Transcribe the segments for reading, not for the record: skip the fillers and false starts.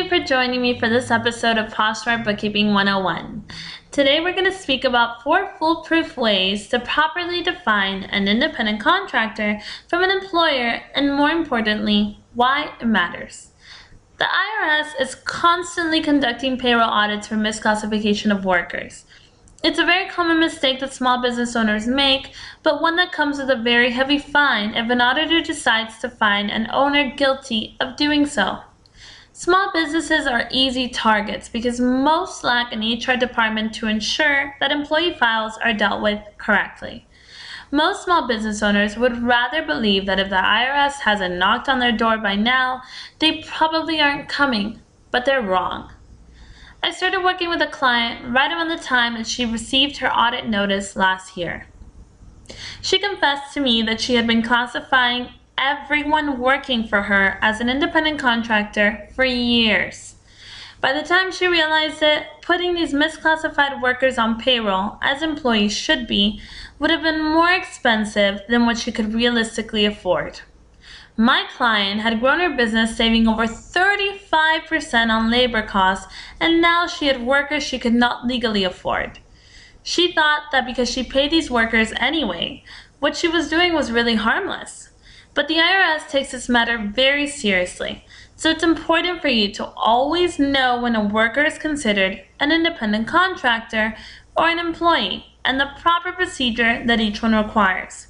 for joining me for this episode of Poshmark Bookkeeping 101. Today we're going to speak about 4 foolproof ways to properly define an independent contractor from an employer, and more importantly, why it matters. The IRS is constantly conducting payroll audits for misclassification of workers. It's a very common mistake that small business owners make, but one that comes with a very heavy fine if an auditor decides to find an owner guilty of doing so. Small businesses are easy targets because most lack an HR department to ensure that employee files are dealt with correctly. Most small business owners would rather believe that if the IRS hasn't knocked on their door by now, they probably aren't coming, but they're wrong. I started working with a client right around the time that she received her audit notice last year. She confessed to me that she had been classifying everyone working for her as an independent contractor for years. By the time she realized it, putting these misclassified workers on payroll, as employees should be, would have been more expensive than what she could realistically afford. My client had grown her business saving over 35% on labor costs, and now she had workers she could not legally afford. She thought that because she paid these workers anyway, what she was doing was really harmless. But the IRS takes this matter very seriously, so it's important for you to always know when a worker is considered an independent contractor or an employee, and the proper procedure that each one requires.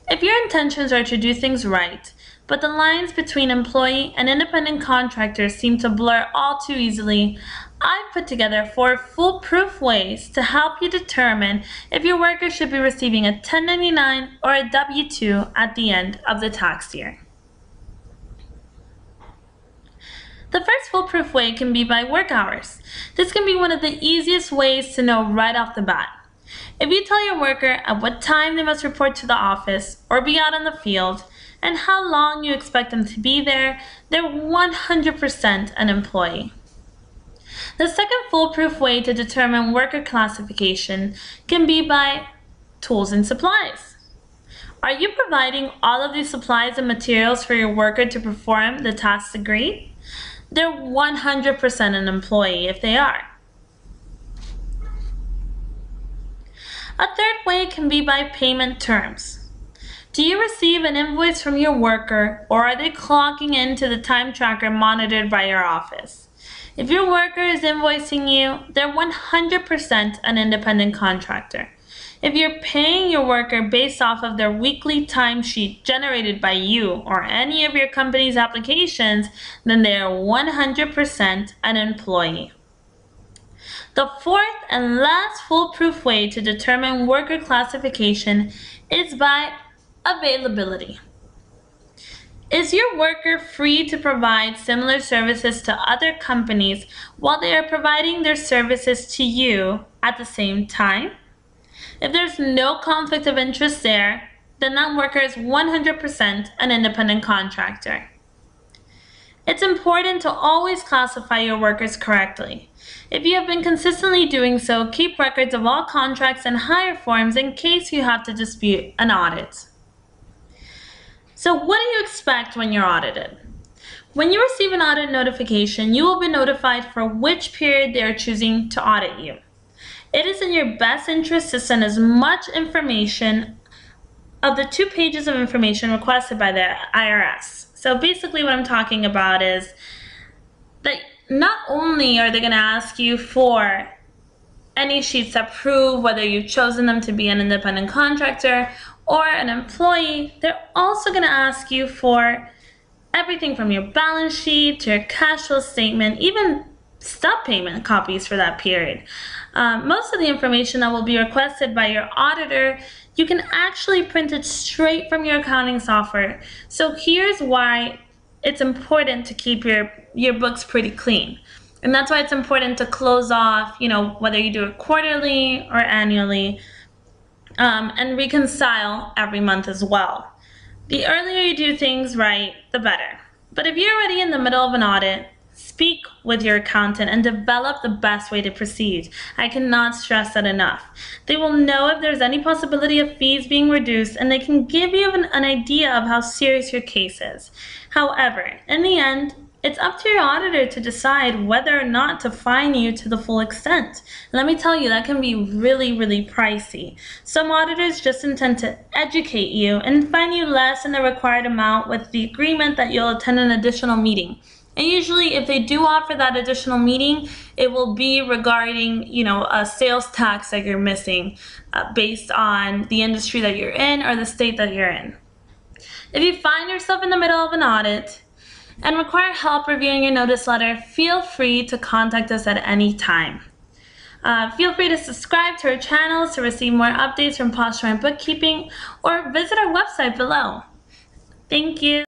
If your intentions are to do things right, but the lines between employee and independent contractors seem to blur all too easily, I've put together 4 foolproof ways to help you determine if your worker should be receiving a 1099 or a W-2 at the end of the tax year. The first foolproof way can be by work hours. This can be one of the easiest ways to know right off the bat. If you tell your worker at what time they must report to the office or be out in the field, and how long you expect them to be there, they're 100% an employee. The second foolproof way to determine worker classification can be by tools and supplies. Are you providing all of these supplies and materials for your worker to perform the tasks agreed? They're 100% an employee if they are. A third way can be by payment terms. Do you receive an invoice from your worker, or are they clocking into the time tracker monitored by your office? If your worker is invoicing you, they're 100% an independent contractor. If you're paying your worker based off of their weekly timesheet generated by you or any of your company's applications, then they are 100% an employee. The fourth and last foolproof way to determine worker classification is by availability. Is your worker free to provide similar services to other companies while they are providing their services to you at the same time? If there's no conflict of interest there, then that worker is 100% an independent contractor. It's important to always classify your workers correctly. If you have been consistently doing so, keep records of all contracts and hire forms in case you have to dispute an audit. So what do you expect when you're audited? When you receive an audit notification, you will be notified for which period they are choosing to audit you. It is in your best interest to send as much information of the 2 pages of information requested by the IRS. So basically what I'm talking about is that not only are they going to ask you for any sheets that prove whether you've chosen them to be an independent contractor or an employee, they're also going to ask you for everything from your balance sheet to your cash flow statement, even stub payment copies for that period. Most of the information that will be requested by your auditor, you can actually print it straight from your accounting software. So here's why it's important to keep your books pretty clean. And that's why it's important to close off, whether you do it quarterly or annually, and reconcile every month as well. The earlier you do things right, the better. But if you're already in the middle of an audit, speak with your accountant and develop the best way to proceed. I cannot stress that enough. They will know if there's any possibility of fees being reduced, and they can give you an idea of how serious your case is. However, in the end, It's up to your auditor to decide whether or not to fine you to the full extent. Let me tell you, that can be really, really pricey. Some auditors just intend to educate you and fine you less than the required amount with the agreement that you'll attend an additional meeting. And usually if they do offer that additional meeting, it will be regarding, a sales tax that you're missing based on the industry that you're in or the state that you're in. If you find yourself in the middle of an audit and require help reviewing your notice letter, feel free to contact us at any time. Feel free to subscribe to our channels to receive more updates from Posture and Bookkeeping, or visit our website below. Thank you.